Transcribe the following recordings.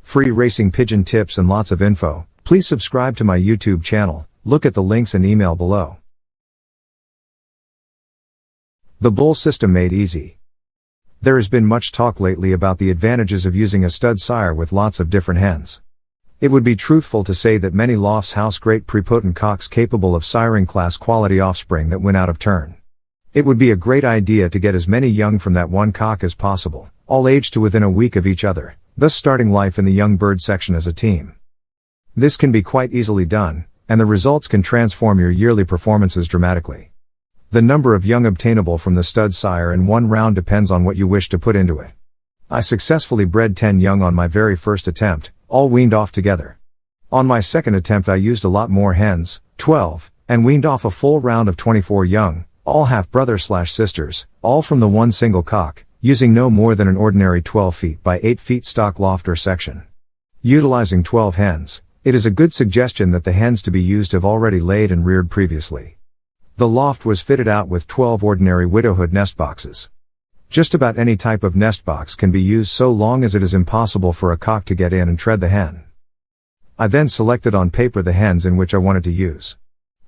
Free racing pigeon tips and lots of info. Please subscribe to my YouTube channel. Look at the links and email below. The bull system made easy. There has been much talk lately about the advantages of using a stud sire with lots of different hens. It would be truthful to say that many lofts house great prepotent cocks capable of siring class quality offspring that win out of turn. It would be a great idea to get as many young from that one cock as possible, all aged to within a week of each other, thus starting life in the young bird section as a team. This can be quite easily done, and the results can transform your yearly performances dramatically. The number of young obtainable from the stud sire in one round depends on what you wish to put into it. I successfully bred 10 young on my very first attempt, all weaned off together. On my second attempt I used a lot more hens, 12, and weaned off a full round of 24 young, all half-brother/sisters, all from the one single cock, using no more than an ordinary 12 feet by 8 feet stock loft or section. Utilizing 12 hens, it is a good suggestion that the hens to be used have already laid and reared previously. The loft was fitted out with 12 ordinary widowhood nest boxes. Just about any type of nest box can be used so long as it is impossible for a cock to get in and tread the hen. I then selected on paper the hens in which I wanted to use.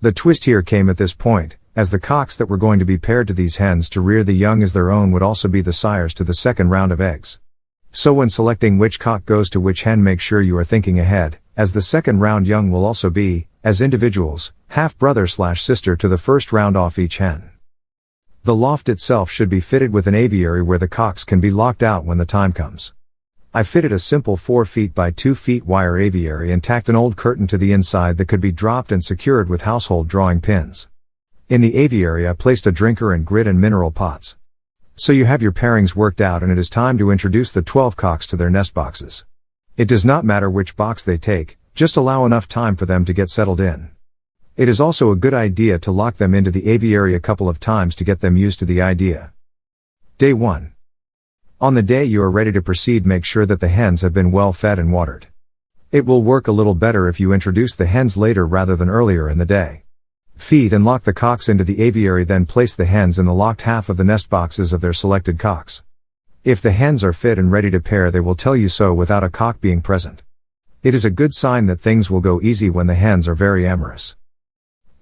The twist here came at this point, as the cocks that were going to be paired to these hens to rear the young as their own would also be the sires to the second round of eggs. So when selecting which cock goes to which hen, make sure you are thinking ahead, as the second round young will also be, as individuals, half-brother/sister to the first round off each hen. The loft itself should be fitted with an aviary where the cocks can be locked out when the time comes. I fitted a simple 4 feet by 2 feet wire aviary and tacked an old curtain to the inside that could be dropped and secured with household drawing pins. In the aviary I placed a drinker and grit and mineral pots. So you have your pairings worked out and it is time to introduce the 12 cocks to their nest boxes. It does not matter which box they take, just allow enough time for them to get settled in. It is also a good idea to lock them into the aviary a couple of times to get them used to the idea. Day 1. On the day you are ready to proceed, make sure that the hens have been well fed and watered. It will work a little better if you introduce the hens later rather than earlier in the day. Feed and lock the cocks into the aviary, then place the hens in the locked half of the nest boxes of their selected cocks. If the hens are fit and ready to pair, they will tell you so without a cock being present. It is a good sign that things will go easy when the hens are very amorous.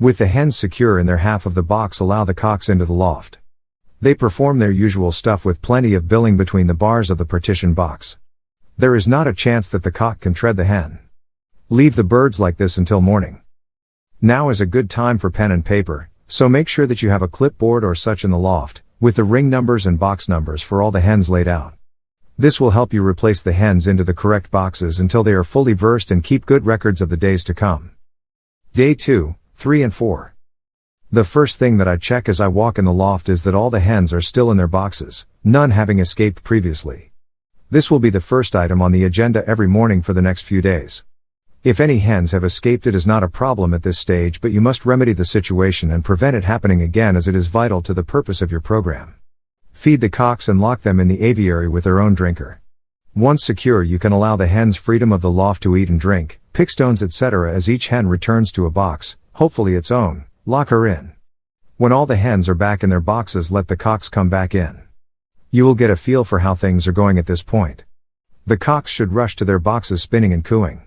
With the hens secure in their half of the box, allow the cocks into the loft. They perform their usual stuff with plenty of billing between the bars of the partition box. There is not a chance that the cock can tread the hen. Leave the birds like this until morning. Now is a good time for pen and paper, so make sure that you have a clipboard or such in the loft, with the ring numbers and box numbers for all the hens laid out. This will help you replace the hens into the correct boxes until they are fully versed and keep good records of the days to come. Day 2, 3 and 4. The first thing that I check as I walk in the loft is that all the hens are still in their boxes, none having escaped previously. This will be the first item on the agenda every morning for the next few days. If any hens have escaped, it is not a problem at this stage, but you must remedy the situation and prevent it happening again, as it is vital to the purpose of your program. Feed the cocks and lock them in the aviary with their own drinker. Once secure, you can allow the hens freedom of the loft to eat and drink, pick stones, etc. as each hen returns to a box, hopefully its own. Lock her in. When all the hens are back in their boxes, let the cocks come back in. You will get a feel for how things are going at this point. The cocks should rush to their boxes spinning and cooing.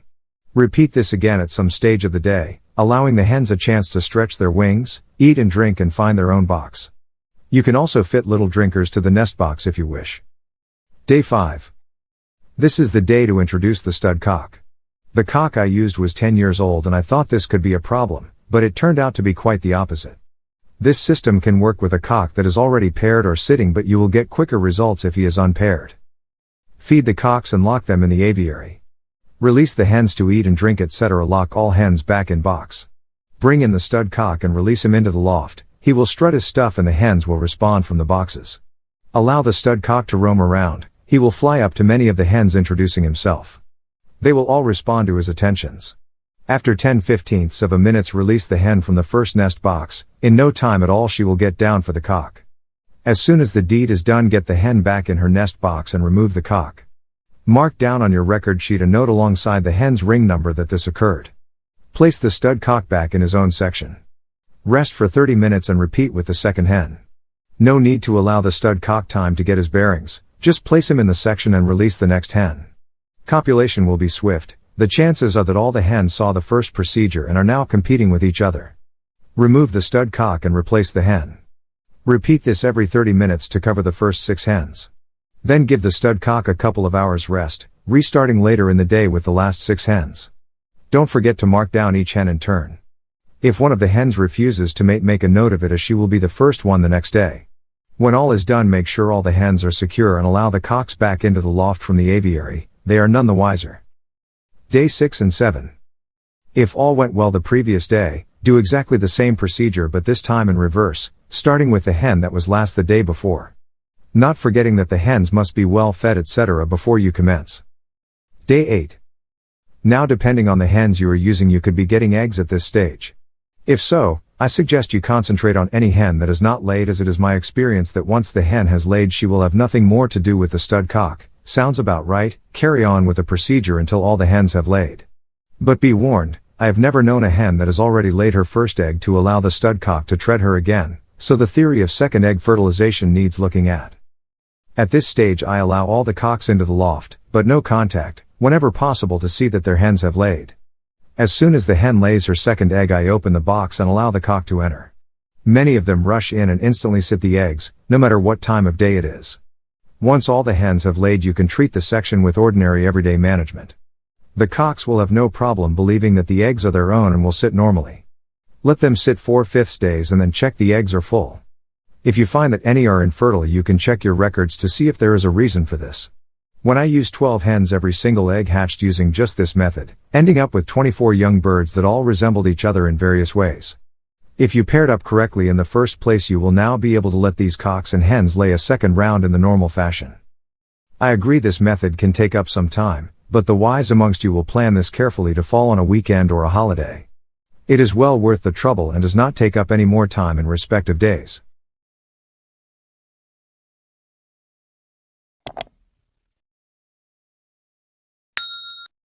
Repeat this again at some stage of the day, allowing the hens a chance to stretch their wings, eat and drink and find their own box. You can also fit little drinkers to the nest box if you wish. Day 5. This is the day to introduce the stud cock. The cock I used was 10 years old and I thought this could be a problem, but it turned out to be quite the opposite. This system can work with a cock that is already paired or sitting, but you will get quicker results if he is unpaired. Feed the cocks and lock them in the aviary. Release the hens to eat and drink, etc. Lock all hens back in box. Bring in the stud cock and release him into the loft. He will strut his stuff and the hens will respond from the boxes. Allow the stud cock to roam around. He will fly up to many of the hens introducing himself. They will all respond to his attentions. After 10/15 of a minute, release the hen from the first nest box. In no time at all she will get down for the cock. As soon as the deed is done, get the hen back in her nest box and remove the cock. Mark down on your record sheet a note alongside the hen's ring number that this occurred. Place the stud cock back in his own section. Rest for 30 minutes and repeat with the second hen. No need to allow the stud cock time to get his bearings, just place him in the section and release the next hen. Copulation will be swift. The chances are that all the hens saw the first procedure and are now competing with each other. Remove the stud cock and replace the hen. Repeat this every 30 minutes to cover the first 6 hens. Then give the stud cock a couple of hours rest, restarting later in the day with the last 6 hens. Don't forget to mark down each hen in turn. If one of the hens refuses to mate, make a note of it, as she will be the first one the next day. When all is done, make sure all the hens are secure and allow the cocks back into the loft from the aviary. They are none the wiser. Day 6 and 7. If all went well the previous day, do exactly the same procedure but this time in reverse, starting with the hen that was last the day before. Not forgetting that the hens must be well fed, etc. before you commence. Day 8. Now, depending on the hens you are using, you could be getting eggs at this stage. If so, I suggest you concentrate on any hen that has not laid, as it is my experience that once the hen has laid she will have nothing more to do with the stud cock. Sounds about right. Carry on with the procedure until all the hens have laid. But be warned, I have never known a hen that has already laid her first egg to allow the stud cock to tread her again, so the theory of second egg fertilization needs looking at. At this stage I allow all the cocks into the loft, but no contact, whenever possible, to see that their hens have laid. As soon as the hen lays her second egg, I open the box and allow the cock to enter. Many of them rush in and instantly sit the eggs, no matter what time of day it is. Once all the hens have laid, you can treat the section with ordinary everyday management. The cocks will have no problem believing that the eggs are their own and will sit normally. Let them sit 4/5 days and then check the eggs are full. If you find that any are infertile, you can check your records to see if there is a reason for this. When I used 12 hens, every single egg hatched using just this method, ending up with 24 young birds that all resembled each other in various ways. If you paired up correctly in the first place, you will now be able to let these cocks and hens lay a second round in the normal fashion. I agree this method can take up some time, but the wise amongst you will plan this carefully to fall on a weekend or a holiday. It is well worth the trouble and does not take up any more time in respective days.